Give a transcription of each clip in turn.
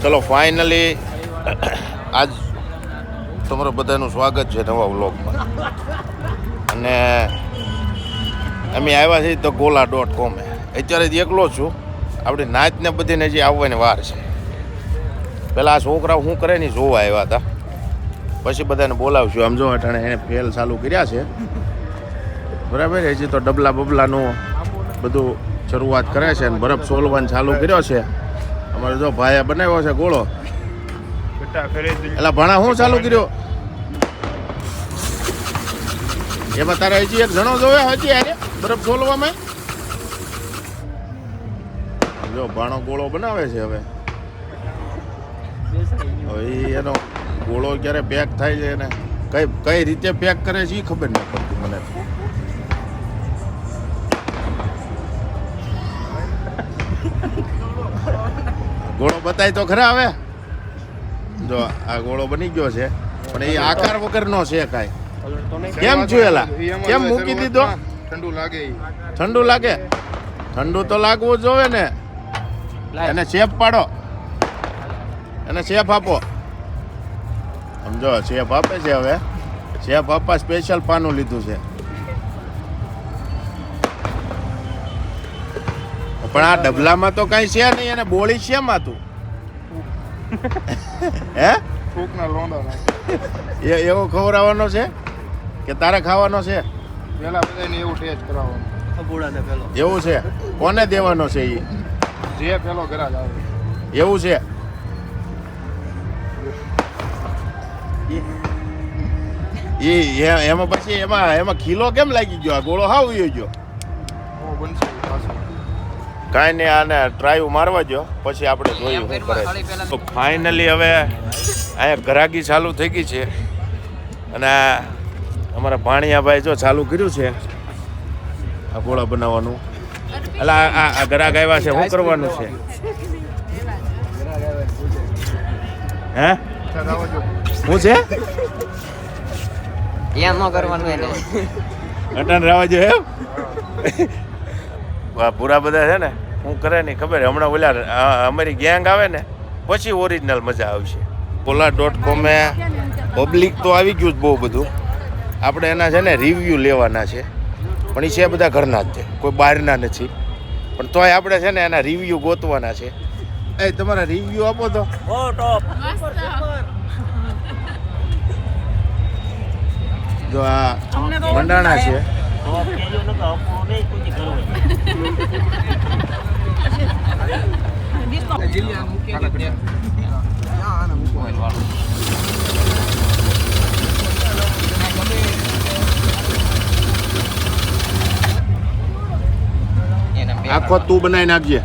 ચલો ફાઇનલી આજ તમારું બધાનું સ્વાગત છે નવા વ્લોગમાં. અને અમે આવ્યા છીએ તો gola.com. અત્યારે જ એકલો છું. આપણી નાચને બધીને હજી આવવાની વાર છે. પહેલાં આ છોકરાઓ શું કરે ને જોવા આવ્યા હતા, પછી બધાને બોલાવશું. આમ જો અટાણે એને ફેલ ચાલુ કર્યા છે, બરાબર. હજી તો ડબલા બબલાનું બધું શરૂઆત કરે છે અને બરફ સોલવાનું ચાલુ કર્યો છે. અમારે જો ભાઈએ બનાવ્યો છે ગોળો. એટલે ભણા શું ચાલુ કર્યો એમાં તારે હજી એક જણો જોવે હજી અરે બરફ સોલવામાં. જો ભાણો ગોળો બનાવે છે. હવે એનો ગોળો ક્યારે પેક થાય છે એને કઈ રીતે પેક કરે છે એ ખબર નથી પડતી મને. ગોળો બતાય તો ખરા. હવે જો આ ગોળો બની ગયો છે, પણ એ આકાર વગરનો છે. કાંઈ કેમ જોયેલા કેમ મૂકી દીધો? ઠંડુ લાગે. ઠંડુ લાગે? ઠંડુ તો લાગવું જોવે ને. એને શેપ પાડો, એને શેપ આપો. સમજો શેપ આપે છે. હવે શેપ આપવા સ્પેશિયલ પાનું લીધું છે. પણ આ ડબલામાં તો કઈ છે નહીં. એને બોળી છે માતું હે ફૂકના લોંડા એવો ખવડાવવાનો છે કે તારે ખાવાનો છે? પેલા બધાને એવું ટેસ્ટ કરાવવાનું. એવું છે? કોને દેવાનો છે એ? જે પેલો ઘરાક આવે એવું છે? એમાં પછી એમાં ખીલો કેમ લાગી ગયો? આ ગોળો હાવ ગયો ગયો. બનશે પાછું. કાંઈ નહીં, આને ટ્રાય મારવા દો, પછી આપણે જોયું શું કરે. તો ફાઇનલી હવે અહીંયા ઘરાકી ચાલુ થઈ ગઈ છે અને અમારા ભાણિયાભાઈ જો ચાલુ કર્યું છે આ ગોળા બનાવવાનું. એટલે આ ઘરાક આવ્યા છે, શું કરવાનું છે? હે શું છે? એમ ન કરવાનું એને અટાણ રહેવા જો એમ. પૂરા બધા છે ને હું કરે નહીં ખબર. હમણાં ઓલા અમારી ગેંગ આવે ને પછી ઓરિજિનલ મજા આવશે. gola.com પબ્લિક તો આવી ગયું જ બહુ બધું. આપણે એના છે ને રિવ્યૂ લેવાના છે, પણ એ છે બધા ઘરના જ છે, કોઈ બહારના નથી. પણ તોય આપણે છે ને એના રિવ્યૂ ગોતવાના છે. એ તમારા રિવ્યૂ આપો તો. જો આ મંડાણા છે. આખો તું બનાવી નાખજે.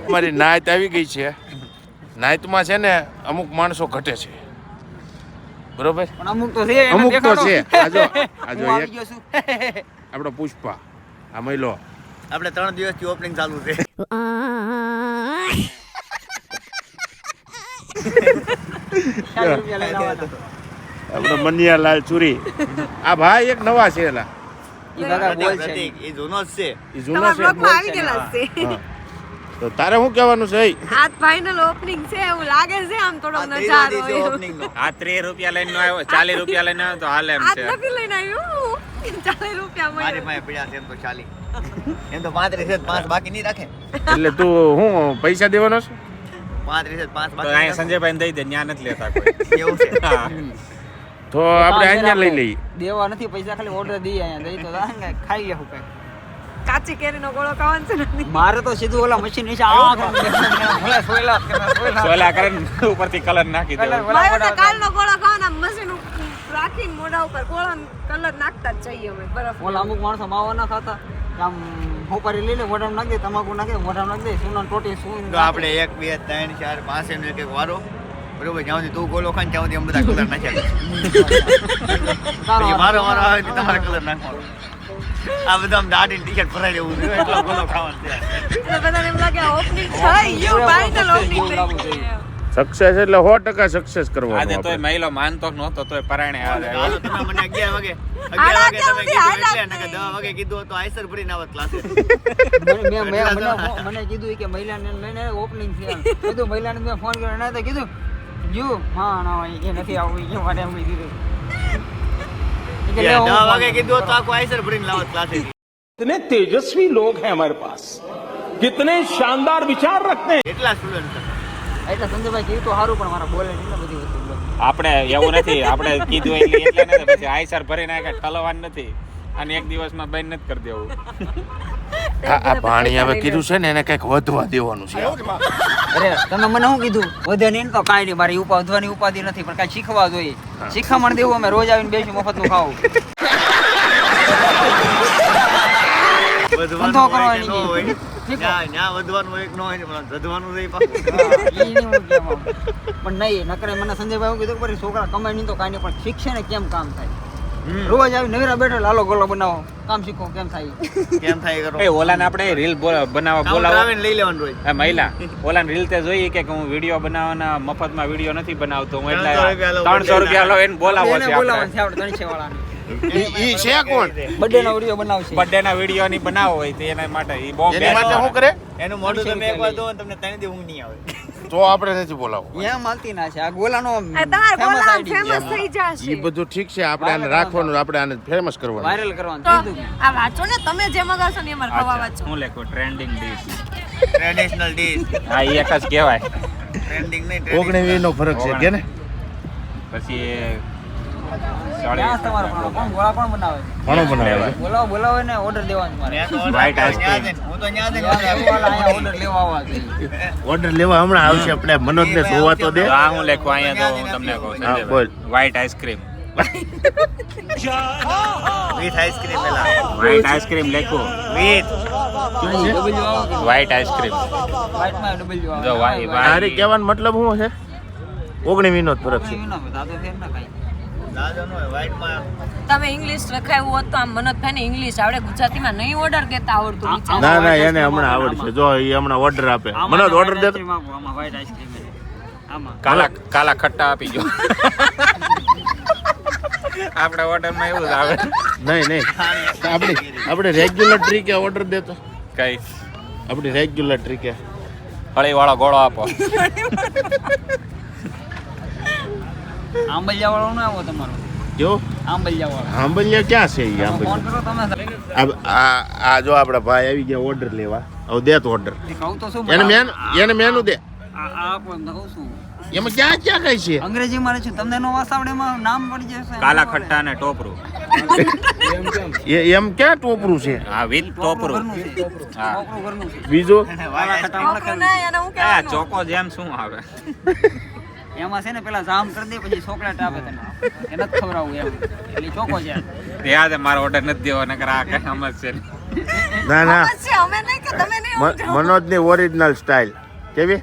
મારી નાયત આવી ગઈ છે. નાયતમાં છે ને અમુક માણસો ઘટે છે, બરોબર? અમુક તો છે. અમુક તો છે. આજો આપણો પુષ્પા આ મહિલો. આપણે 3 દિવસથી ઓપનિંગ ચાલુ છે. આપણો મનિયાલાલ ચુરી. આ ભાઈ એક નવા છે. એલા ઈ કાકા બોલ છે. ઈ જૂનો જ છે. ઈ જૂનો છે. આવી ગયેલા છે. તો તારે શું કહેવાનું છે? આજ ફાઇનલ ઓપનિંગ છે એવું લાગે છે. આમ થોડો નજારો હોય. ઓપનિંગ નો આ 30 રૂપિયા લઈને આવ્યો, 40 રૂપિયા લઈને આવ્યો તો હાલે એમ આજ છે. નથી લઈને આવ્યું. 40 રૂપિયા મારી મળ્યા. પાસે પડ્યા છે એમ તો 40. એમ તો 35 છે, 5 બાકી નહીં રાખે. એટલે તું હું પૈસા દેવાનો છે? 35 છે, 5 તો બાકી અહીંયા સંજયભાઈ દઈ દે, ન્યા નથી લેતા કોઈ. એવું છે. હા. તો આપણે અહીંયા લઈ લઈએ. દેવા નથી પૈસા, ખાલી ઓર્ડર દઈએ અહીંયા દઈ તો ખાઈ લેવું કઈ. કાચી કેરીનો ગોળો ખાવાનો છે ને. મારે તો સીધું ઓલા મશીન નીચે આ સોયલા સોલા કરીને ઉપરથી કલર નાખી દેવો. મારે તો કાલનો ગોળો ખાવાના મશીન રાખીને મોઢા ઉપર ગોળો કલર નાખતા જ જઈએ અમે બરફ. ઓલા અમુક માણસો માવો ના ખાતા આમ હોપારી લઈને મોઢામાં નાખી દે, તમાકુ નાખી દે, મોઢામાં નાખી દે, સુના ટોટી શું તો આપણે 1 2 3 4 5 એનો એક વારો બરોબર. જ્યાં સુધી તું ગોળો ખાને ત્યાં સુધી અમે બધા કલર નાખ્યા. પછી મારો વારો આવે તો તમારે કલર નાખવાનો. આ બધા આમ દાઢી ટી-શર્ટ ભરાઈ દેવું છે એટલો ગોળો ખાવાનો છે એટલે બધાને એમ લાગે ઓપનિંગ થઈ ગયું ફાઇનલ ઓપનિંગ થઈ ગયું સક્સેસ એટલે 100% સક્સેસ આજે કરવાનો તોય મહિલો માનતો નહોતો તોય પરાણે હાલો તમે મને 11 વાગે તમે કીધું એટલે નકર 10 વાગે કીધું તો આઈસર ભરીને આવત ક્લાસે મને કીધું કે મહિલાને લઈને ઓપનિંગ છે કીધું મહિલાને મેં ફોન કર્યો ના તો કીધું જો હા ના એ નથી આવું કે માટે એમ કીધું 10 વાગે કીધું તો આખું આઈસર ભરીને લાવત ક્લાસે कितने तेजस्वी लोग हैं हमारे पास कितने शानदार विचार रखते हैं એટલા સ્ટુડન્ટ એટલે સંજયભાઈ કીધું તો સારું પણ મારા બોલે નહીં ને બધી વસ્તુ આપણે એવું નથી આપણે કીધું એટલે નથી પછી આઈસર ભરીને આ ઠલવાનું નથી અને એક દિવસમાં બંધ નથી કરી દેવું આ પાણી હવે કીધું છે ને એને કંઈક વધવા દેવાનું છે અરે તમે મને શું કીધું વધે નહીં ને તો કાંઈ નહીં મારી વધવાની ઉપાધિ નથી પણ કાંઈ શીખવા જોઈએ શીખામણ દેવું અમે રોજ આવીને બેસી મફતનું ખાવું વધવાનું ધંધો હોય કે કરવાની ન હોય શીખો. ન્યા વધવાનું હોય કે ન હોય પણ વધવાનું રહી પાછું ઈ નહીં હું કહેવા માંગુ. પણ નહીં નકરે મને સંજયભાઈ એવું કીધું કે ભાઈ છોકરા કમાય નહીં તો કાંઈ નહીં પણ શીખશે ને કેમ કામ થાય રોજ આવી નવીરા બેઠો લાલો ગોલો બનાવો કામ શીખો કેમ થાય કેમ થાય કરો એ ઓલાને આપણે રીલ બનાવવા કાઉન્ટર બોલાવો આવીને લઈ લેવાનું રોજ આ મહિલા ઓલાને રીલ તે જોઈએ કે હું વિડીયો બનાવવાના મફતમાં વિડીયો નથી બનાવતો હું એટલે 300 રૂપિયા લો એને બોલાવો એને છે બોલાવવાનું આપણે છે આપણે ધણીસે વાળાને ઈ છે કોણ બર્થડેનો વિડીયો બનાવશે બર્થડે ના વિડીયો ની બનાવો હોય તો એના માટે ઈ બહુ એની માટે શું કરે એનું મોઢું તમે એકવાર દો ને તમને ત્રણ દી ઊંઘ નહીં આવે તો આપણે નથી બોલાવવું એમ માલતી ના છે આ ગોલાનો તમારે ફેમસ બોલા આઈડી ફેમસ થઈ જશે ઈ બધું ઠીક છે આપણે આને રાખવાનું આપણે આને ફેમસ કરવાનું વાયરલ કરવાનું તો કીધું આ વાંચો ને તમે જે મગાવશો ને અમારે ખવા વાંચો હું લેખું ટ્રેન્ડિંગ ડીશ ટ્રેડિશનલ ડીશ હા ઈ એક જ કહેવાય ટ્રેન્ડિંગ નહીં 19 નો ફરક છે કે ને પછી ક્યાં તમારો કોણ ગોળા કોણ બનાવે ઘણો બનાવે છે બોલાવો ને ઓર્ડર દેવાનું મારે White ice cream. હું તો ન્યા જઈને ઓર્ડર લેવા આવવા જોઈએ ઓર્ડર લેવા હમણાં આવશે આપણે મનોજને જોવા તો દે તો આ હું લેખું અહીંયા તો હું તમને કહું હા, બોલ. વ્હાઈટ આઈસ્ક્રીમ વિથ આઈસ્ક્રીમ પેલા વ્હાઈટ આઈસ્ક્રીમ લેખું વિથ ડબલ્યુ આવો કે વ્હાઈટ આઈસ્ક્રીમ વ્હાઈટમાં ડબલ્યુ જો આવે તારે કહેવાનો મતલબ શું છે 19 નો જ ફરક છે દાદો ફેર ના કાંઈ દાદો નો વ્હાઈટ માં તમે ઇંગ્લિશ લખાયું હોત તો આમ મનોજભાઈને ઇંગ્લિશ આવડે ગુજરાતીમાં નહીં ઓર્ડર દેતા આવડતું વિચાર ના ના એને હમણાં આવડશે જો એ હમણાં ઓર્ડર આપે મનોજ ઓર્ડર દે તો. આમાં વ્હાઈટ આઈસ્ક્રીમ આમાં કાલા ખટ્ટા આપી જો આપણે ઓર્ડરમાં એવું જ આવે નહીં આપણે રેગ્યુલર ટ્રીકે ઓર્ડર દે તો કઈ આપણી રેગ્યુલર ટ્રીકે હળી વાળો ગોળો આપો આંબલિયા વાળો ના આવો તમારો જો આંબલિયા વાળો આંબલિયા ક્યાં છે ઈ ફોન આંબલિયા કરો તમે આ જો આપણા ભાઈ આવી ગયા ઓર્ડર લેવા હવે દે તો ઓર્ડર કહું તો શું એને મેનુ દે આપો એમ તો કહું છું એમાં ક્યાં ક્યાં કઈ છે અંગ્રેજીમાં છે તમને નો વાસ આવડે એમાં નામ પડી જશે કાલા ખટ્ટા અને ટોપરું એમ ક્યાં ટોપરું છે હા વિથ ટોપરું હા ઘરનું છે બીજો કાલા ખટામાં છોકરું નહીં, એને હું આ કહેવાનું? ચોકો જેમ શું આવે એમાં છે ને પેલા જામ કરી દે પછી ચોકલેટ આપે તને એ નથી ખવડાવવું એમ એટલે ચોકો છે યાદ મારો ઓર્ડર નથી દેવો નકર આ કઈ સમજ છે ના ના બસ છે, અમે નહીં કે તમે નહીં સમજો. મનોજની ઓરિજિનલ સ્ટાઇલ કેવી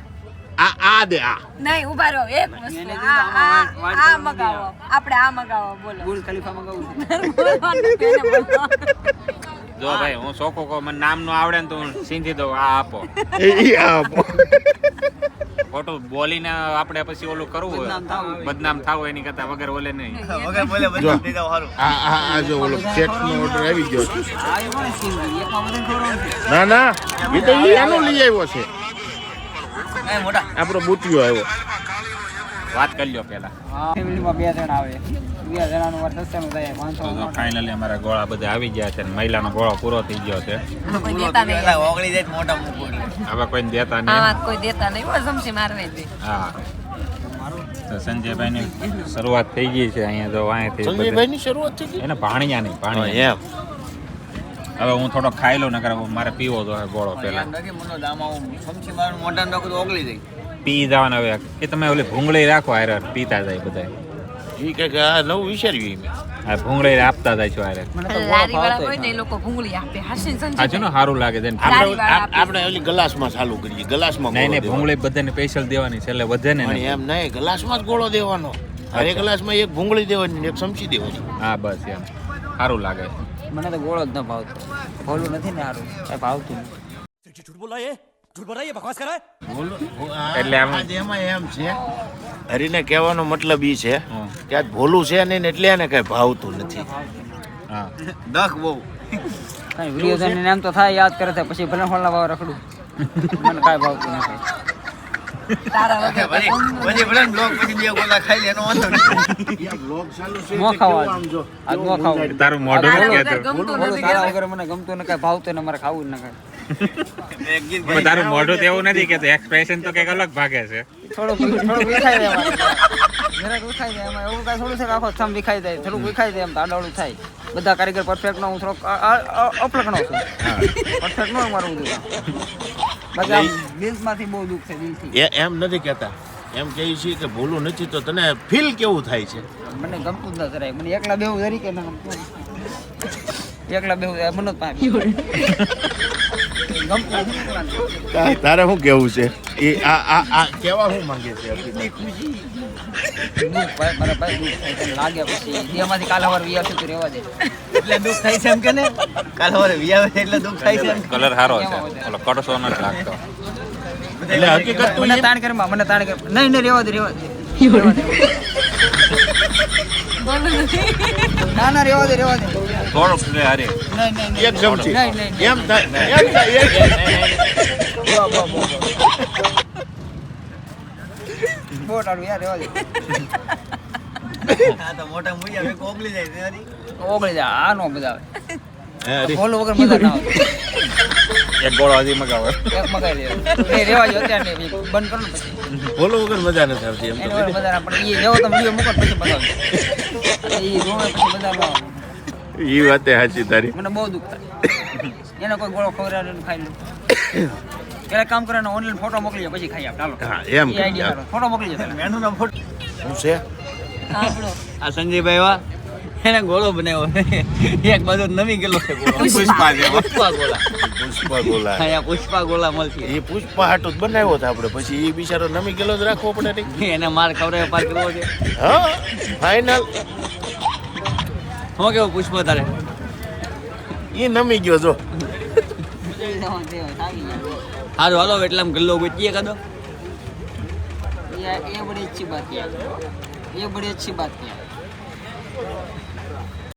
આ દે આ નહીં ઉભા રહો એક વસ્તુ એને આ કીધું આમાં આ white મગાવો આપણે આ મગાવો બોલો બુર્જ ખલીફા મંગાવું છું બોલવાનું તેને બોલવાનું. જો ભાઈ હું ચોકો કહું મને નામ નું આવડે ને તો હું સીધી દઉં આ આપો ઈ આપો ખોટું બોલીને આપણે પછી ઓલું કરવું હોય બદનામ થાવું. બદનામ થાવું એની કરતા વગર ઓલે નહીં વગર બોલે જો. બધું દીધા સારું આ જો ઓલો સેટનો ઓર્ડર આવી ગયો છે આ એ પણ સ્કીમ એકમાં બધાને ખવડાવવાનું છે ના ના એ તો ઈ એનો લઈ આવ્યો છે એ મોટા આપણો બુટિયો આવ્યો વાત કરી લ્યો પેલા હા ફેમિલીમાં 2 જણ આવે 2 જણાનું વાર સસ્તાનું થાય 500 તો ફાઇનલી અમારા ગોળા બધા આવી ગયા છે અને મહિલાનો ગોળો પૂરો થઈ ગયો છે કોઈ દેતા નહીં પેલા ઓગળી જાય તો મોટા મૂકો એટલે હવે કોઈને દેતા આ નહીં વાત કોઈ દેતા નહીં બસ સમસી મારવે દે હા તો સંજયભાઈની શરૂઆત થઈ ગઈ છે અહીંયા તો અહીંયાથી બધે- સંજયભાઈની શરૂઆત થઈ ગઈ એને ભાણિયા નહીં હા, ભાણિયા એમ હવે હું થોડો ખાઈ લઉં નકર મારે પીવો તો ગોળો પેલા એમ નથી મનો દામાં હું સમસી મારું મોઢા નાખું તો ઓગળી જાય પી જવાના હવે એ તમે ઓલી ભૂંગળી રાખો હારે પીતા જાય બધા ઈ કઈક આ નવું વિચાર્યું મેં આ ભૂંગળી આપતા જાય છો હારે મને તો લારી વાળા હોય ને એ લોકો ભૂંગળી આપે હાસીન આ છે સંજય ને સારું લાગે છે ને. આપણે ઓલી ગ્લાસમાં ચાલુ કરીએ ગ્લાસમાં નહીં ગોળો નહીં દેવાનો. ભૂંગળી બધાને સ્પેશિયલ દેવાની છે એટલે વધે ને પણ એમ નહીં ગ્લાસમાં જ ગોળો દેવાનો હરે ગ્લાસમાં એક ભૂંગળી દેવાની ને એક ચમચી દેવાની હા બસ એમ સારું લાગે મને તો ગોળો જ ન ભાવતો. ભોલું નથી ને સારું કાંઈ ભાવતું નથી. એટલે આમ એમાં એમ છે હરીને કહેવાનો મતલબ ઈ છે કે આજ ભોલું છે નહીં ને એટલે એને કઈ ભાવતું નથી. હા દખ બહુ કાંઈ વિડીયો જોઈને એમ તો થાય યાદ કરે છે પછી ભલે ફોનના ભાવ રખડું મને કાંઈ ભાવતું નથી. પછી ભલે બ્લોગ પછી બે ગોલા ખાઈ લે એનો વાંધો નહીં. ન ખાવા આજ ન ખાવું. તારું મોઢું નથી કહેતું. ગમતું બોલું નથી તારા વગર મને ગમતું ને કાંઈ ભાવતું ને મારે ખાવું જ ન કાંઈ. એક ગીત પણ તારું મોઢું તો એવું નથી કેતું, એક્સપ્રેશન તો કંઈક અલગ ભાગે છે. થોડુંક વિખાઈ જાય એમાં. જરાક વિખાઈ જાય એમાં એવું કાંઈ થોડું છે કે આખો થમ વિખાઈ જાય. થોડુંક વિખાઈ જાય એમ તો આડાવડું થાય. બધા કારીગર પરફેક્ટ નો હું થોડોક અપલખનો છું. પરફેક્ટ નો મારું બધું કામ. બાકી આમ દિલમાંથી બહુ દુઃખ છે દિલથી. એમ નથી કહેતા, એમ કહે છે કે ભોલું નથી તો તને ફીલ કેવું થાય છે? મને ગમતું જ ન જરાય. મને એકલા બેહું જરી કે ન ગમતું. એકલા બેહું મને જ પામી ગમતું નથી. તારે શું કેવું છે? એ આ કેવા શું માંગે છે? દુઃખ ભાઈ મારા ભાઈ દુઃખ થાય તને લાગે પછી દેહમાંથી કાલ સવાર વિયાશું તો રહેવા દે. એટલે દુઃખ થાય છે એમ કે ને કાલ સવારે વિયાવે છે એટલે દુઃખ થાય છે એમ. કલર સારો છે, ઓલો કડસો નથી લાગતો. એટલે હકીકત તો મને એમ- તાણ કરે મને તાણ કરે. નહીં નહીં રહેવા દે રહેવા દે. ના ના રહેવા દે રહેવા દે. થોડુંક છે હારે. નહીં નહીં નહીં. એક ચમચી નહીં, નહીં, નહીં. એમ થાય એમ થાય બહુ ટાળું યાર રહેવા દે. આ તો મોટા મૂળિયા ભેગું ઓગળી જાય ત્યાંથી. ઓગળી જાય આ નો મજા આવે. હે, હરી. બોલ વગર મજા ના આવે. એક ગોળો હજી મગાવો. એક મગાઈ લે. નહીં રહેવા દે અત્યારે નહીં. બંધ કરો ને પછી. ભોલું વગર મજા નથી આવતી એમ એની તો. વગર મજા ના પડે. એ જેવો તમે વિડીયો મૂકો ને પછી મજા આવે. એ જોવે પછી મજા ના આવે. એ વાતે સાચી તારી. મને બહુ દુઃખ થાય. એને કોઈ ગોળો ખવડાવે ને ખાઈ લે. પેલા કામ કરે ને ઓનલાઈન ફોટો મોકલી જાય પછી ખાઈ આપ ચાલો. હા એ એમ આઈડિયા સારો. ફોટો મોકલી જાય. મેનુનો ફોટો શું છે? આપણો આ સંજયભાઈ વા એને ગોળો બનાવ્યો એક બાજુ નમી ગયેલો છે ગોળો. પુષ્પા જેવો. પુષ્પા ગોળા. પુષ્પા ગોલા. અહીંયા પુષ્પા ગોળા મળશે. એ પુષ્પા હાટું જ બનાવ્યો હતો આપણે, પછી એ બિચારો નમી ગયેલો જ રાખવો પડે નહીં. એને માર ખવડાવે પાર કરવો છે. હા ફાઈનલ શું કેવું પુષ્પા તારે? એ નમી ગયો જો. હારું હાલો એટલે આમ ગલ્લો ગોતીએ કાદો. ये बड़ी अच्छी बात है। ये बड़ी अच्छी बात है।